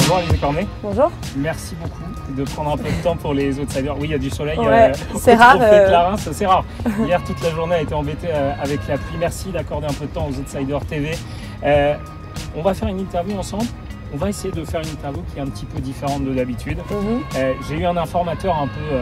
Bonjour Alizé Cornet. Bonjour. Merci beaucoup de prendre un peu de temps pour les Outsiders. Oui, il y a du soleil. Ouais, c'est rare. C'est rare. Hier, toute la journée a été embêtée avec la pluie. Merci d'accorder un peu de temps aux Outsiders TV. On va faire une interview ensemble. On va essayer de faire une interview qui est un petit peu différente de d'habitude. J'ai eu un informateur un peu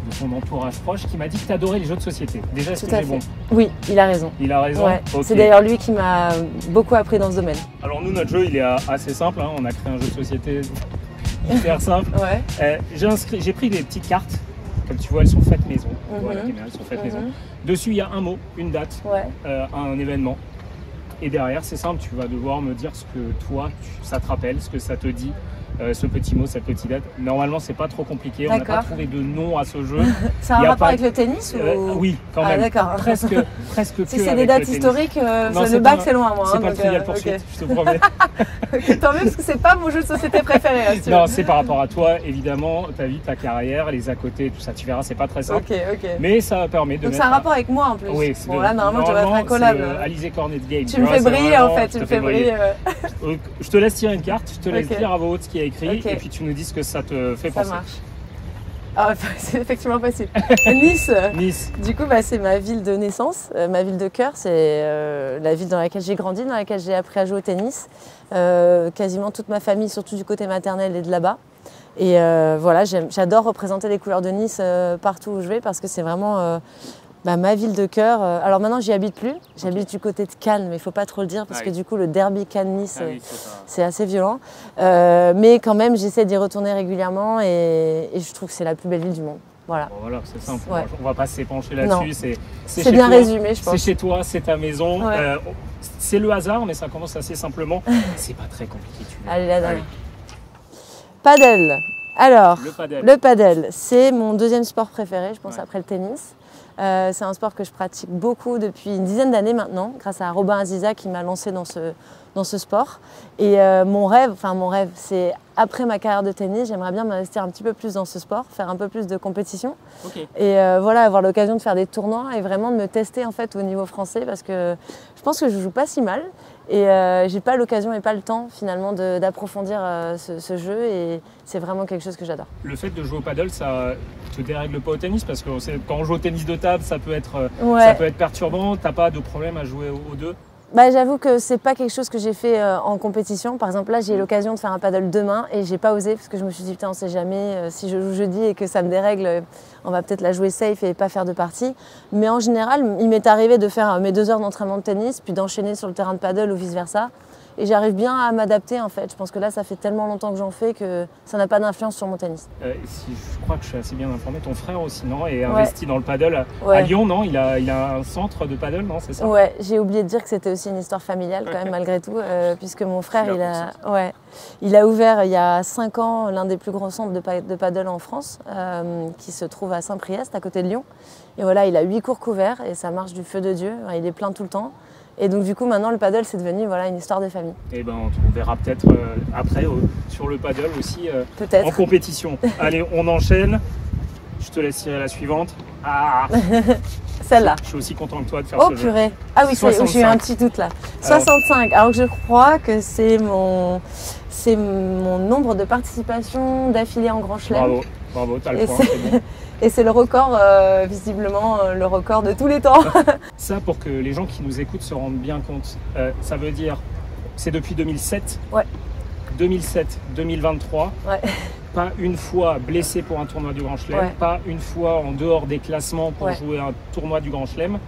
de ton entourage proche qui m'a dit que tu adorais les jeux de société. Déjà, est-ce que j'ai bon? Oui, il a raison. Il a raison. Ouais. Okay. C'est d'ailleurs lui qui m'a beaucoup appris dans ce domaine. Alors nous, notre jeu, il est assez simple. Hein. On a créé un jeu de société hyper simple. Ouais. J'ai pris des petites cartes. Comme tu vois, elles sont faites maison. Voilà, elles sont faites maison. Dessus, il y a un mot, une date, un événement. Et derrière, c'est simple, tu vas devoir me dire ce que toi, ça te rappelle, ce que ça te dit, ce petit mot, cette petite date. Normalement, c'est pas trop compliqué, on n'a pas trouvé de nom à ce jeu. Ça a un rapport avec le tennis ou... Oui, quand même. D'accord. Presque si c'est des dates historiques, le bac c'est loin, moi. C'est pas le Trivial Pursuit, je te promets. Tant mieux, parce que c'est pas mon jeu de société préféré. Là, non, c'est par rapport à toi, évidemment, ta vie, ta carrière, les à côté, tout ça. Tu verras, c'est pas très simple. Mais ça permet de. Donc c'est un rapport avec moi en plus. Oui, bon, là, normalement, tu vas être incollable. Alizé Cornet de Game. Tu me fais briller en fait, tu me fais briller. Je te laisse tirer une carte, je te laisse lire à voix haute ce qu'il y a écrit, et puis tu nous dis ce que ça te fait penser. Ça marche. Ah, c'est effectivement facile. Nice. Nice. Du coup, c'est ma ville de naissance, ma ville de cœur. C'est la ville dans laquelle j'ai grandi, dans laquelle j'ai appris à jouer au tennis. Quasiment toute ma famille, surtout du côté maternel, est de là-bas. Et voilà, j'adore représenter les couleurs de Nice partout où je vais parce que c'est vraiment ma ville de cœur. Alors maintenant, j'y habite plus. J'habite du côté de Cannes, mais il ne faut pas trop le dire parce que du coup, le derby Cannes-Nice, c'est assez violent. Mais quand même, j'essaie d'y retourner régulièrement et je trouve que c'est la plus belle ville du monde. Voilà. Bon, voilà, c'est simple. Ouais. On ne va pas s'épancher là-dessus. C'est bien résumé, je pense. C'est chez toi, c'est ta maison. C'est le hasard, mais ça commence assez simplement. C'est pas très compliqué. Allez, la dernière. Paddle. Alors, le paddle, c'est mon deuxième sport préféré, je pense, après le tennis. C'est un sport que je pratique beaucoup depuis une dizaine d'années maintenant, grâce à Robin Aziza qui m'a lancé dans ce sport. Et mon rêve, c'est après ma carrière de tennis, j'aimerais bien m'investir un petit peu plus dans ce sport, faire un peu plus de compétition. Et voilà, avoir l'occasion de faire des tournois et vraiment de me tester en fait au niveau français parce que je pense que je joue pas si mal. Et j'ai pas l'occasion et pas le temps finalement d'approfondir ce jeu et c'est vraiment quelque chose que j'adore. Le fait de jouer au paddle, ça te dérègle pas au tennis parce que quand on joue au tennis de table, ça peut être perturbant. T'as pas de problème à jouer aux deux? J'avoue que c'est pas quelque chose que j'ai fait en compétition. Par exemple, là, j'ai l'occasion de faire un paddle demain et j'ai pas osé parce que je me suis dit, putain, on sait jamais si je joue jeudi et que ça me dérègle, on va peut-être la jouer safe et pas faire de partie. Mais en général, il m'est arrivé de faire mes 2 heures d'entraînement de tennis puis d'enchaîner sur le terrain de paddle ou vice-versa. Et j'arrive bien à m'adapter en fait. Je pense que là, ça fait tellement longtemps que j'en fais que ça n'a pas d'influence sur mon tennis. Si je crois que je suis assez bien informé, ton frère aussi, non, est investi dans le paddle à Lyon, non? Il a un centre de paddle, non? C'est ça? Ouais, j'ai oublié de dire que c'était aussi une histoire familiale quand même malgré tout, puisque mon frère, il a ouvert il y a 5 ans l'un des plus grands centres de paddle en France, qui se trouve à Saint-Priest, à côté de Lyon. Et voilà, il a 8 cours couverts et ça marche du feu de Dieu. Il est plein tout le temps. Et donc du coup maintenant le paddle c'est devenu une histoire de famille. Et on verra peut-être après sur le paddle aussi en compétition. Allez, on enchaîne. Je te laisse tirer la suivante. Celle-là. Je suis aussi content que toi de faire ce jeu. Oh purée. Ah oui, j'ai eu un petit doute là. 65. Alors que je crois que c'est mon nombre de participations d'affilée en Grand Chelem. Bravo, t'as le point, c'est bon. Et c'est le record, visiblement, le record de tous les temps. Ça, pour que les gens qui nous écoutent se rendent bien compte, ça veut dire, c'est depuis 2007. 2007, 2023. Pas une fois blessé pour un tournoi du Grand Chelem, pas une fois en dehors des classements pour jouer un tournoi du Grand Chelem.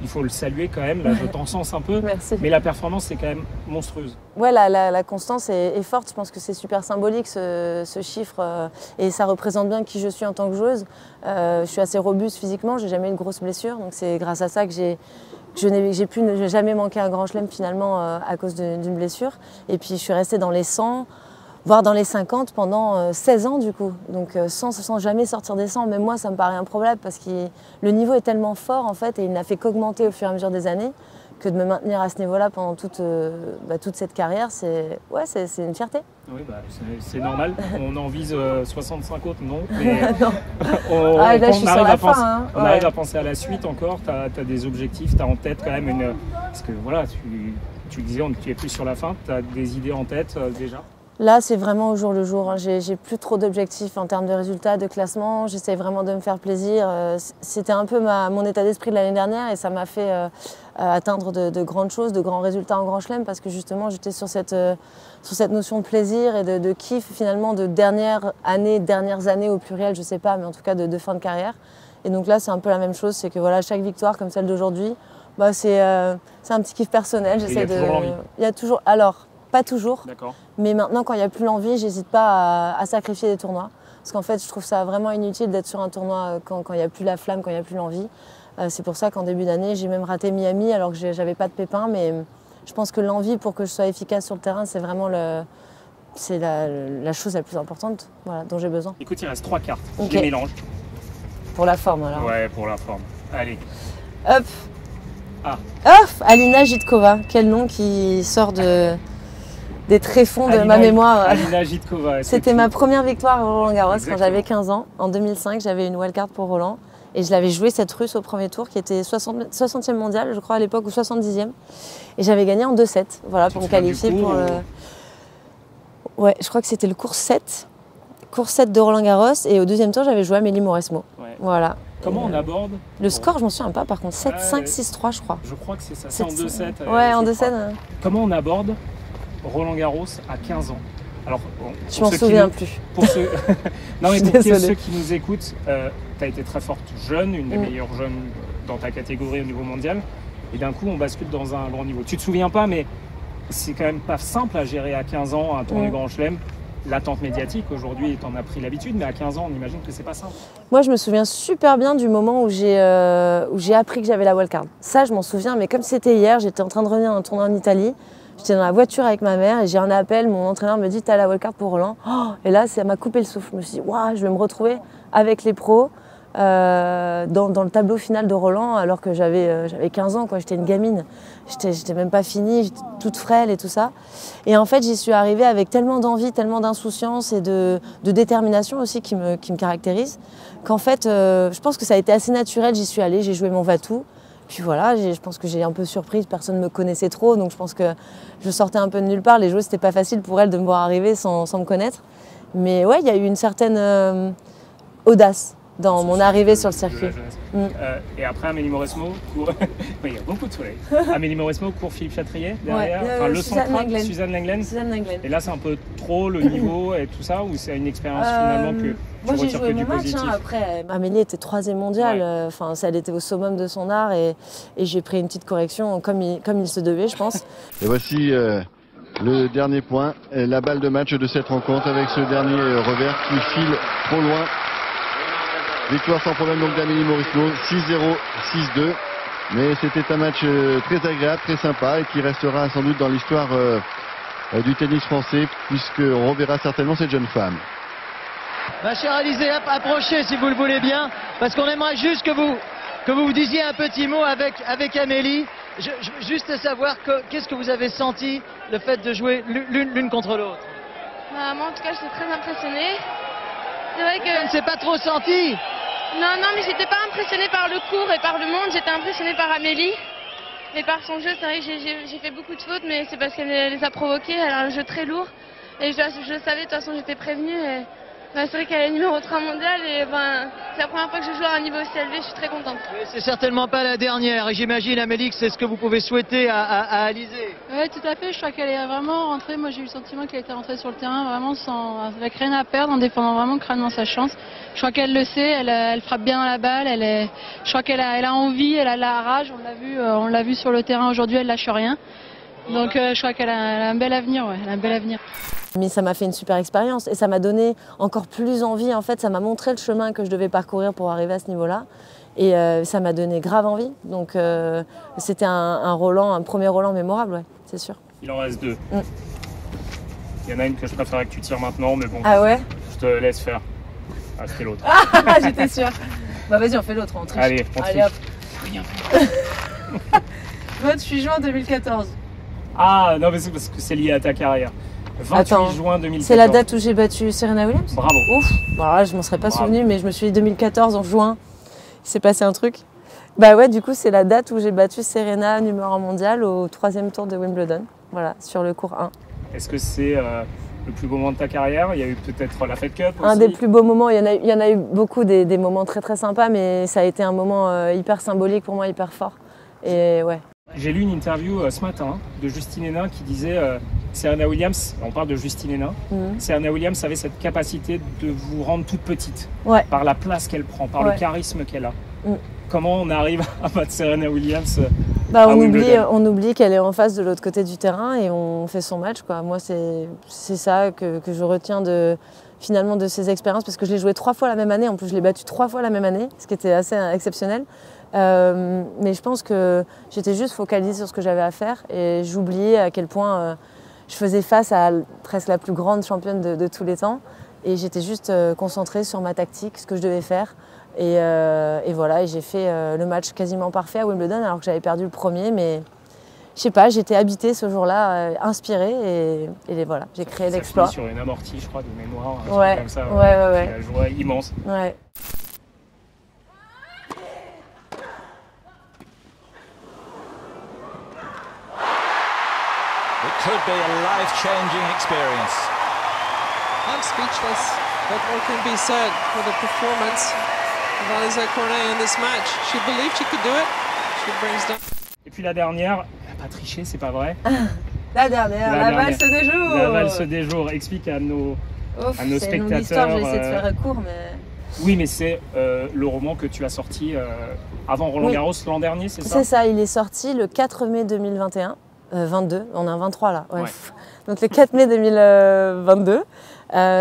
Il faut le saluer quand même, là je t'encense un peu. Merci. Mais la performance est quand même monstrueuse. Ouais, la constance est forte, je pense que c'est super symbolique ce chiffre et ça représente bien qui je suis en tant que joueuse. Je suis assez robuste physiquement, j'ai jamais eu de grosses blessures, donc c'est grâce à ça que j'ai pu ne jamais manquer un Grand Chelem finalement à cause d'une blessure. Et puis je suis restée dans les 100, voire dans les 50 pendant 16 ans du coup. Donc sans jamais sortir des 100, même moi ça me paraît improbable parce que le niveau est tellement fort en fait et il n'a fait qu'augmenter au fur et à mesure des années que de me maintenir à ce niveau-là pendant toute cette carrière, c'est une fierté. Oui, c'est normal. On en vise 65 autres, non. Mais on arrive à penser à la suite encore. Tu as des objectifs, tu as en tête quand même une... Parce que voilà, tu disais, tu es plus sur la fin, tu as des idées en tête déjà? Là, c'est vraiment au jour le jour. J'ai plus trop d'objectifs en termes de résultats, de classement. J'essaie vraiment de me faire plaisir. C'était un peu mon état d'esprit de l'année dernière et ça m'a fait atteindre de grandes choses, de grands résultats en Grand Chelem parce que justement, j'étais sur cette notion de plaisir et de kiff finalement de dernières années au pluriel, je sais pas, mais en tout cas de fin de carrière. Et donc là, c'est un peu la même chose. C'est que voilà, chaque victoire comme celle d'aujourd'hui, bah, c'est un petit kiff personnel. Il y a toujours l'envie. Il y a toujours. Alors. Pas toujours, d'accord. Mais maintenant quand il n'y a plus l'envie, j'hésite pas à sacrifier des tournois. Parce qu'en fait, je trouve ça vraiment inutile d'être sur un tournoi quand il n'y a plus la flamme, quand il n'y a plus l'envie. C'est pour ça qu'en début d'année, j'ai même raté Miami alors que j'avais pas de pépins. Mais je pense que l'envie pour que je sois efficace sur le terrain, c'est vraiment la chose la plus importante dont j'ai besoin. Écoute, il reste 3 cartes, okay. Je les mélange. Pour la forme alors. Ouais, pour la forme. Allez. Hop. Ah. Hop, Alina Jitkova, quel nom qui sort des tréfonds de ma mémoire. Alina Jitkova. C'était ma première victoire à Roland-Garros quand j'avais 15 ans. En 2005, j'avais une wildcard pour Roland. Et je l'avais joué cette Russe au premier tour qui était 60e mondial, je crois à l'époque, ou 70e. Et j'avais gagné en 2-7, voilà, pour me qualifier pour le... Ouais, je crois que c'était le cours 7. Cours 7 de Roland-Garros. Et au deuxième tour, j'avais joué Amélie Mauresmo. Ouais. Voilà. Comment on aborde le score, je m'en souviens pas, par contre, 7-5, 6-3, je crois. Je crois que c'est ça, c'est en 2-7. Ouais, en 2-7. Comment on aborde Roland-Garros à 15 ans? Alors, je m'en souviens plus. Pour ceux... non, mais pour ceux qui nous écoutent, tu as été très forte jeune, une des meilleures jeunes dans ta catégorie au niveau mondial. Et d'un coup, on bascule dans un grand niveau. Tu te souviens pas, mais c'est quand même pas simple à gérer à 15 ans un tournoi Grand Chelem. L'attente médiatique, aujourd'hui, t'en as pris l'habitude, mais à 15 ans, on imagine que c'est pas simple. Moi, je me souviens super bien du moment où j'ai appris que j'avais la wildcard. Ça, je m'en souviens, mais comme c'était hier, j'étais en train de revenir d'un tournoi en Italie. J'étais dans la voiture avec ma mère et j'ai un appel, mon entraîneur me dit « T'as la wildcard pour Roland ?» Et là, ça m'a coupé le souffle. Je me suis dit « Waouh, je vais me retrouver avec les pros dans le tableau final de Roland alors que j'avais 15 ans, quoi. J'étais une gamine. J'étais même pas finie, j'étais toute frêle et tout ça. Et en fait, j'y suis arrivée avec tellement d'envie, tellement d'insouciance et de détermination aussi qui me caractérise qu'en fait, je pense que ça a été assez naturel. J'y suis allée, j'ai joué mon va-tout. Puis voilà, je pense que j'ai un peu surprise, personne ne me connaissait trop, donc je pense que je sortais un peu de nulle part. Les joueuses, c'était pas facile pour elles de me voir arriver sans me connaître. Mais ouais, il y a eu une certaine audace dans mon arrivée sur le circuit. Et après, Amélie Mauresmo court... il y a beaucoup de soleil. Amélie Mauresmo court Philippe Chatrier derrière, le central, Suzanne Lenglen. Et là, c'est un peu trop le niveau et tout ça, ou c'est une expérience finalement que moi, j'ai joué mon match après. Amélie était 3e mondiale, elle était au summum de son art et j'ai pris une petite correction comme il se devait, je pense. Et voici le dernier point, la balle de match de cette rencontre avec ce dernier revers qui file trop loin. Victoire sans problème donc d'Amélie Mauresmo, 6-0, 6-2. Mais c'était un match très agréable, très sympa et qui restera sans doute dans l'histoire du tennis français puisqu'on reverra certainement cette jeune femme. Ma chère Alizée, approchez si vous le voulez bien, parce qu'on aimerait juste que vous disiez un petit mot avec Amélie. Juste savoir qu'est-ce que vous avez senti le fait de jouer l'une contre l'autre. Moi en tout cas j'étais très impressionnée. C'est vrai que... Ça ne s'est pas trop senti. Non, mais j'étais pas impressionnée par le cours et par le monde, j'étais impressionnée par Amélie. Et par son jeu, c'est vrai que j'ai fait beaucoup de fautes, mais c'est parce qu'elle les a provoquées, elle a un jeu très lourd. Et je le savais, de toute façon j'étais prévenue. Et... c'est vrai qu'elle est numéro 3 mondial et c'est la première fois que je joue à un niveau aussi élevé, je suis très contente. C'est certainement pas la dernière et j'imagine Amélie que c'est ce que vous pouvez souhaiter à Alizée. Oui, tout à fait, je crois qu'elle est vraiment rentrée, moi j'ai eu le sentiment qu'elle était rentrée sur le terrain vraiment avec rien à perdre, en défendant vraiment crânement sa chance. Je crois qu'elle le sait, elle frappe bien la balle, je crois qu'elle a envie, elle a la rage, on l'a vu sur le terrain aujourd'hui, elle lâche rien. Donc je crois qu'elle a un bel avenir, elle a un bel avenir. Mais ça m'a fait une super expérience et ça m'a donné encore plus envie. En fait, ça m'a montré le chemin que je devais parcourir pour arriver à ce niveau-là. Et ça m'a donné grave envie. Donc c'était un premier Roland mémorable, ouais, c'est sûr. Il en reste 2. Il y en a une que je préférais que tu tires maintenant, mais bon. Ah ouais? Je te laisse faire. Ah, c'était l'autre. Ah, j'étais sûre. Bah vas-y, on fait l'autre, on triche. Allez, on triche. Rien. Vote 8 juin 2014. Ah, non, mais c'est parce que c'est lié à ta carrière. 28 juin 2014. C'est la date où j'ai battu Serena Williams? Bravo. Ouf. Bon, alors là, je m'en serais pas souvenu, mais je me suis dit 2014 en juin, il s'est passé un truc. Bah ouais, du coup, c'est la date où j'ai battu Serena, numéro 1 mondial, au 3e tour de Wimbledon. Voilà, sur le cours 1. Est-ce que c'est le plus beau moment de ta carrière? Il y a eu peut-être la Fed Cup aussi. Un des plus beaux moments, il y en a eu beaucoup, des moments très très sympas, mais ça a été un moment hyper symbolique pour moi, hyper fort. Et ouais. J'ai lu une interview ce matin de Justine Henin qui disait Serena Williams, on parle de Justine Henin, Serena Williams avait cette capacité de vous rendre toute petite par la place qu'elle prend, par le charisme qu'elle a. Comment on arrive à battre Serena Williams on oublie qu'elle est en face de l'autre côté du terrain et on fait son match, quoi. Moi, c'est ça que je retiens finalement de ces expériences, parce que je l'ai joué 3 fois la même année. En plus, je l'ai battue 3 fois la même année, ce qui était assez exceptionnel. Mais je pense que j'étais juste focalisée sur ce que j'avais à faire et j'oubliais à quel point je faisais face à presque la plus grande championne de tous les temps. Et j'étais juste concentrée sur ma tactique, ce que je devais faire. Et voilà, et j'ai fait le match quasiment parfait à Wimbledon, alors que j'avais perdu le premier. Mais je sais pas, j'étais habitée ce jour-là, inspirée, et voilà, j'ai créé l'exploit. Sur une amortie, je crois, de mémoire, ouais, comme ça. Ouais. La joie immense. Ouais. It could be a life-changing experience. I'm speechless. What more can be said for the performance of Alizé Cornet in this match? She believed she could do it. She brings down. Et puis la dernière, elle n'a pas triché, c'est pas vrai. La valse des jours. La valse des jours. Explique à nos spectateurs. C'est une histoire, je vais essayer de faire court, mais. Oui, mais c'est le roman que tu as sorti avant Roland Garros l'an dernier, c'est ça? C'est ça, il est sorti le 4 mai 2021. 22, on a un 23 là. Ouais. Donc le 4 mai 2022,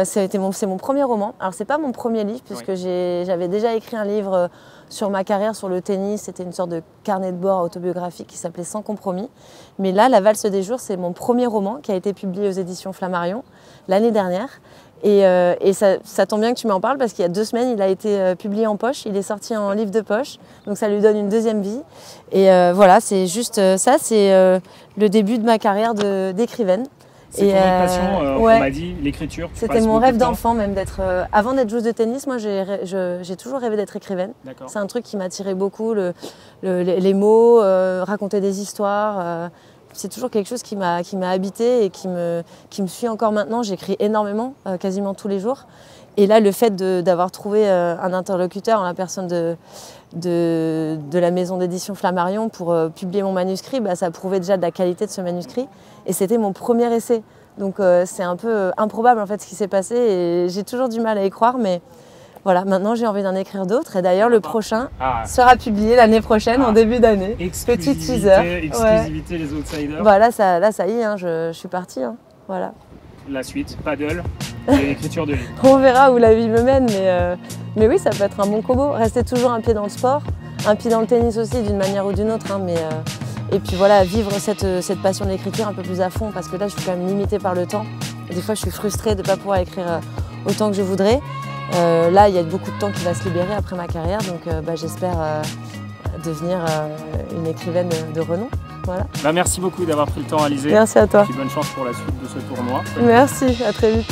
c'est mon premier roman. Alors c'est pas mon premier livre, puisque j'avais déjà écrit un livre sur ma carrière, sur le tennis. C'était une sorte de carnet de bord autobiographique qui s'appelait Sans compromis. Mais là, La valse des jours, c'est mon premier roman qui a été publié aux éditions Flammarion l'année dernière. Et ça tombe bien que tu m'en parles, parce qu'il y a 2 semaines, il a été publié en poche. Il est sorti en livre de poche, donc ça lui donne une deuxième vie. Et voilà, c'est juste ça, c'est le début de ma carrière d'écrivaine. C'est ton passion, on m'a dit, l'écriture. C'était mon rêve d'enfant même, avant d'être joueuse de tennis, moi j'ai toujours rêvé d'être écrivaine. C'est un truc qui m'attirait beaucoup, les mots, raconter des histoires. C'est toujours quelque chose qui m'a habité et qui me suit encore maintenant. J'écris énormément, quasiment tous les jours. Et là, le fait d'avoir trouvé un interlocuteur en la personne de la maison d'édition Flammarion pour publier mon manuscrit, ça prouvait déjà de la qualité de ce manuscrit. Et c'était mon premier essai. Donc c'est un peu improbable en fait ce qui s'est passé, et j'ai toujours du mal à y croire, mais voilà, maintenant j'ai envie d'en écrire d'autres, et d'ailleurs le prochain sera publié l'année prochaine, en début d'année. Petit teaser. Exclusivité, les outsiders. Voilà, là ça y est, je suis partie. Voilà. La suite, paddle et l'écriture de livre. On verra où la vie me mène, mais oui, ça peut être un bon combo. Rester toujours un pied dans le sport, un pied dans le tennis aussi, d'une manière ou d'une autre. Et puis voilà, vivre cette passion de l'écriture un peu plus à fond, parce que là je suis quand même limitée par le temps. Et des fois je suis frustrée de ne pas pouvoir écrire autant que je voudrais. Là il y a beaucoup de temps qui va se libérer après ma carrière, donc j'espère devenir une écrivaine de renom. Voilà. Merci beaucoup d'avoir pris le temps, Alizé. Merci à toi. Et bonne chance pour la suite de ce tournoi. Merci, à très vite.